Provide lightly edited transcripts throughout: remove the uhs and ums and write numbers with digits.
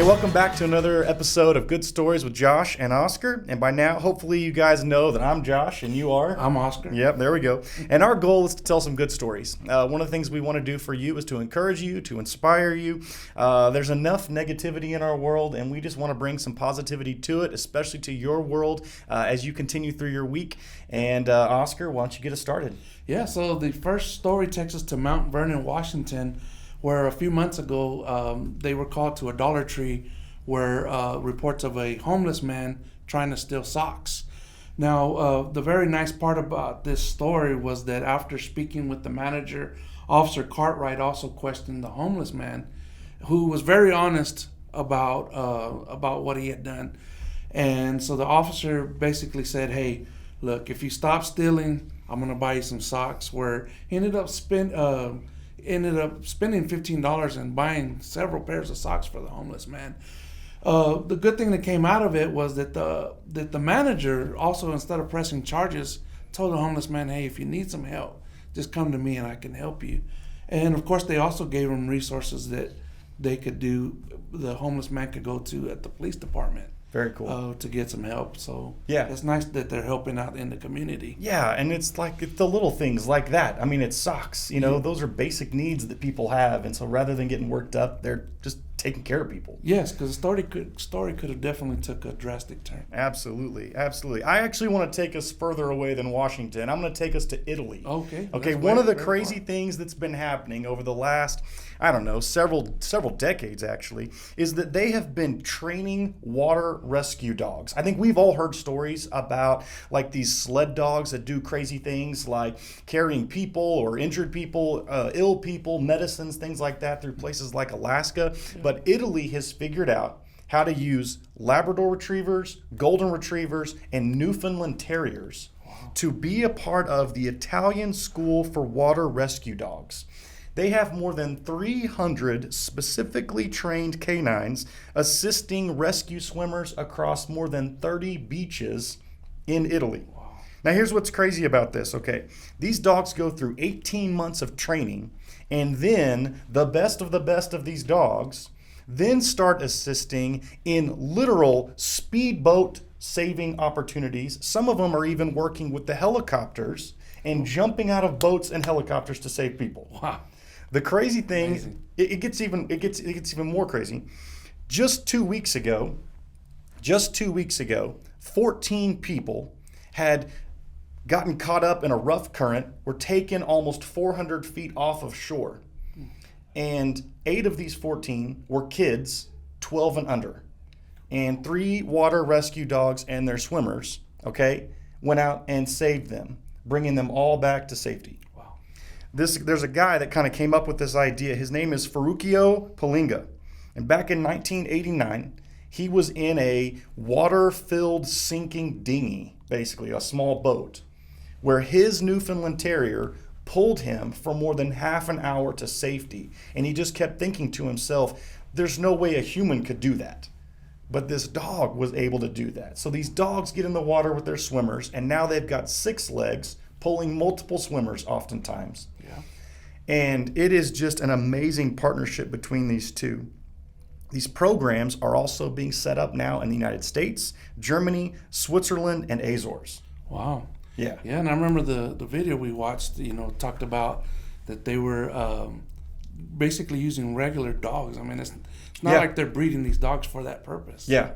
Hey, welcome back to another episode of Good Stories with Josh and Oscar. And by now, hopefully you guys know that I'm Josh and you are? I'm Oscar. Yep, there we go. And our goal is to tell some good stories. One of the things we want to do for you is to encourage you, to inspire you. There's enough negativity in our world, and we just want to bring some positivity to it, especially to your world as you continue through your week. And Oscar, why don't you get us started? Yeah, so the first story takes us to Mount Vernon, Washington, where a few months ago they were called to a Dollar Tree where reports of a homeless man trying to steal socks. Now, the very nice part about this story was that after speaking with the manager, Officer Cartwright also questioned the homeless man, who was very honest about what he had done. And so the officer basically said, hey, look, if you stop stealing, I'm going to buy you some socks, where he ended up spending $15 and buying several pairs of socks for the homeless man. The good thing that came out of it was that the manager also, instead of pressing charges, told the homeless man, hey, if you need some help, just come to me and I can help you. And of course, they also gave him resources that the homeless man could go to at the police department. Very cool. To get some help. So yeah, it's nice that they're helping out in the community. Yeah, and it's the little things like that. I mean, it's socks. Those are basic needs that people have, and so rather than getting worked up, they're just taking care of people. Yes, because the story could have definitely took a drastic turn. Absolutely. I actually want to take us further away than Washington. I'm going to take us to Italy. Okay. One of the crazy things that's been happening over the last, several decades actually, is that they have been training water rescue dogs. I think we've all heard stories about like these sled dogs that do crazy things like carrying people or injured people, ill people, medicines, things like that through places like Alaska. But Italy has figured out how to use Labrador retrievers, golden retrievers, and Newfoundland terriers to be a part of the Italian School for Water Rescue Dogs. They have more than 300 specifically trained canines assisting rescue swimmers across more than 30 beaches in Italy. Wow. Now, here's what's crazy about this, okay? These dogs go through 18 months of training, and then the best of these dogs then start assisting in literal speedboat saving opportunities. Some of them are even working with the helicopters and jumping out of boats and helicopters to save people. Wow. The crazy thing, it gets even more crazy. Just 2 weeks ago, 14 people had gotten caught up in a rough current, were taken almost 400 feet off of shore. And 8 of these 14 were kids, 12 and under. And 3 water rescue dogs and their swimmers, went out and saved them, bringing them all back to safety. Wow. There's a guy that kind of came up with this idea. His name is Ferruccio Palinga. And back in 1989, he was in a water-filled sinking dinghy, basically a small boat, where his Newfoundland Terrier pulled him for more than half an hour to safety. And he just kept thinking to himself, there's no way a human could do that. But this dog was able to do that. So these dogs get in the water with their swimmers, and now they've got 6 legs, pulling multiple swimmers oftentimes. Yeah. And it is just an amazing partnership between these two. These programs are also being set up now in the United States, Germany, Switzerland, and Azores. Wow. Yeah. Yeah, and I remember the video we watched, talked about that they were basically using regular dogs. I mean, it's not like they're breeding these dogs for that purpose. Yeah.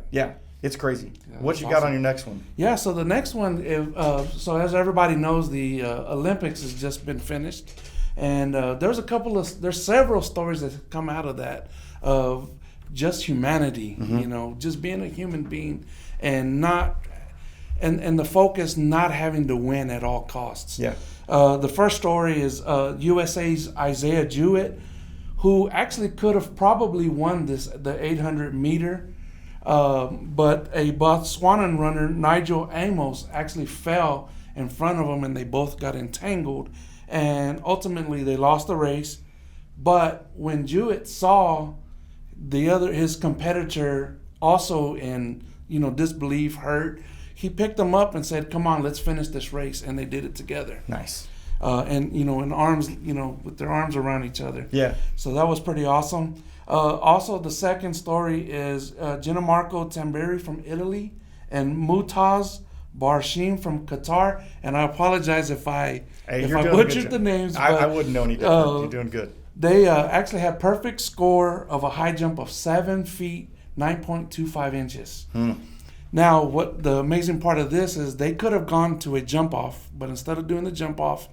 It's crazy. Yeah, what you got on your next one? Yeah, so the next one, so as everybody knows, the Olympics has just been finished. And there's several stories that have come out of that of just humanity, just being a human being and and the focus not having to win at all costs. Yeah. The first story is USA's Isaiah Jewett, who actually could have probably won the 800 meter, but a Botswanan runner, Nigel Amos, actually fell in front of him and they both got entangled, and ultimately they lost the race. But when Jewett saw his competitor also in disbelief, hurt, he picked him up and said, come on, let's finish this race. And they did it together. Nice. And in arms, with their arms around each other. Yeah. So that was pretty awesome. Also, the second story is Gianmarco Tamberi from Italy and Mutaz Barshim from Qatar. And I apologize if I butchered the names. I wouldn't know any different. You're doing good. They actually had perfect score of a high jump of 7 feet 9.25 inches. Now, what the amazing part of this is, they could have gone to a jump off, but instead of doing the jump off,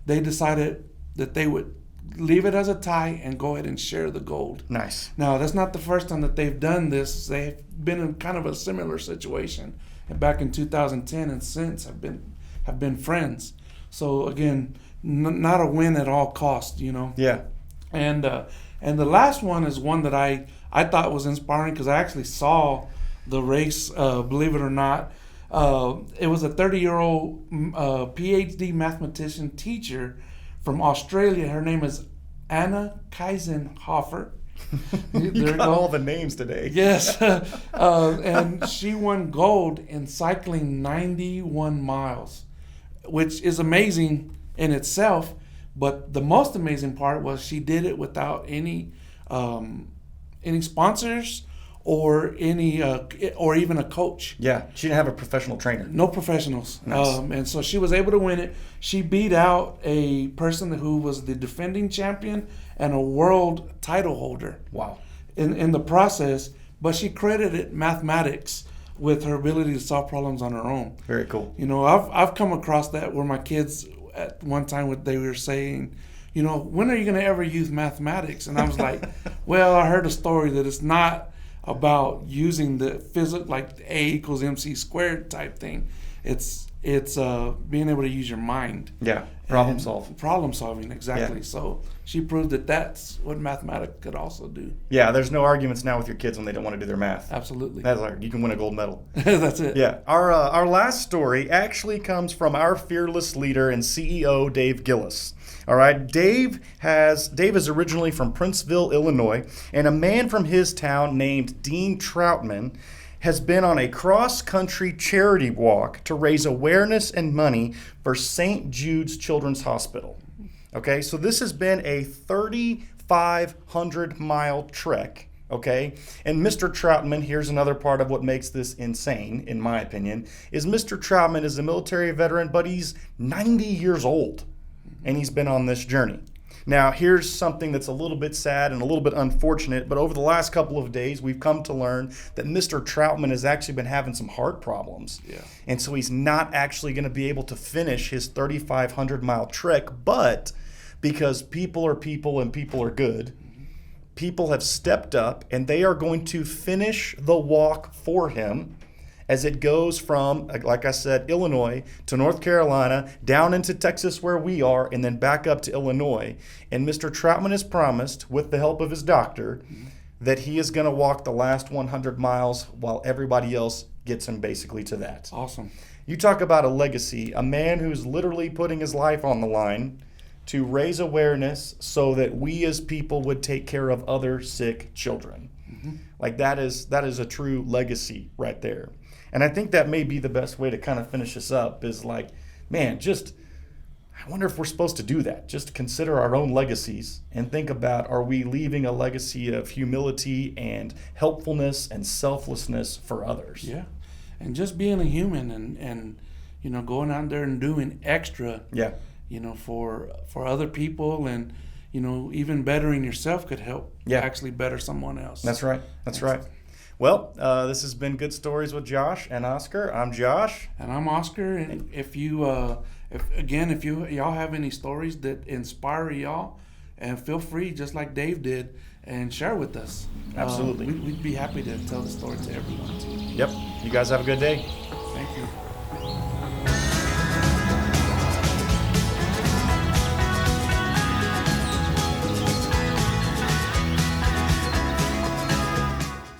they decided that they would leave it as a tie and go ahead and share the gold. Nice. Now, that's not the first time that they've done this. They've been in kind of a similar situation, and back in 2010 and since have been friends. So again, not a win at all cost, you know. Yeah. And the last one is one that I thought was inspiring because I actually saw the race, believe it or not. It was a 30-year-old PhD mathematician teacher from Australia. Her name is Anna Kaisenhofer. You got all the names today. Yes. And she won gold in cycling 91 miles, which is amazing in itself. But the most amazing part was she did it without any sponsors or or even a coach. Yeah, she didn't have a professional trainer. No professionals. Nice. And so she was able to win it. She beat out a person who was the defending champion and a world title holder. Wow. In the process, but she credited mathematics with her ability to solve problems on her own. Very cool. You know, I've come across that where my kids at one time they were saying, you know, when are you going to ever use mathematics? And I was like, well, I heard a story that it's not about using the physics like A equals MC squared type thing. It's being able to use your mind. Yeah, problem solving, exactly. Yeah. So she proved that that's what mathematics could also do. Yeah, there's no arguments now with your kids when they don't want to do their math. Absolutely. That's like, you can win a gold medal. That's it. Yeah. Our last story actually comes from our fearless leader and CEO, Dave Gillis. All right, Dave is originally from Princeville, Illinois, and a man from his town named Dean Troutman has been on a cross-country charity walk to raise awareness and money for St. Jude's Children's Hospital. Okay, so this has been a 3,500-mile trek, okay? And Mr. Troutman, here's another part of what makes this insane, in my opinion, is Mr. Troutman is a military veteran, but he's 90 years old, and he's been on this journey. Now, here's something that's a little bit sad and a little bit unfortunate, but over the last couple of days, we've come to learn that Mr. Troutman has actually been having some heart problems. Yeah. And so he's not actually going to be able to finish his 3,500-mile trek, but because people are people and people are good, people have stepped up and they are going to finish the walk for him as it goes from, like I said, Illinois to North Carolina, down into Texas where we are, and then back up to Illinois. And Mr. Troutman has promised, with the help of his doctor, that he is going to walk the last 100 miles while everybody else gets him basically to that. Awesome. You talk about a legacy, a man who's literally putting his life on the line to raise awareness so that we as people would take care of other sick children. Mm-hmm. Like that is a true legacy right there. And I think that may be the best way to kind of finish this up is like, man, I wonder if we're supposed to do that. Just consider our own legacies and think about, are we leaving a legacy of humility and helpfulness and selflessness for others? Yeah. And just being a human and you know, going out there and doing extra, yeah, you know, for other people, and, you know, even bettering yourself could help actually better someone else. That's right. That's right. Well, this has been Good Stories with Josh and Oscar. I'm Josh. And I'm Oscar. And if y'all have any stories that inspire y'all, and feel free, just like Dave did, and share with us. Absolutely. We'd be happy to tell the story to everyone. Yep. You guys have a good day. Thank you.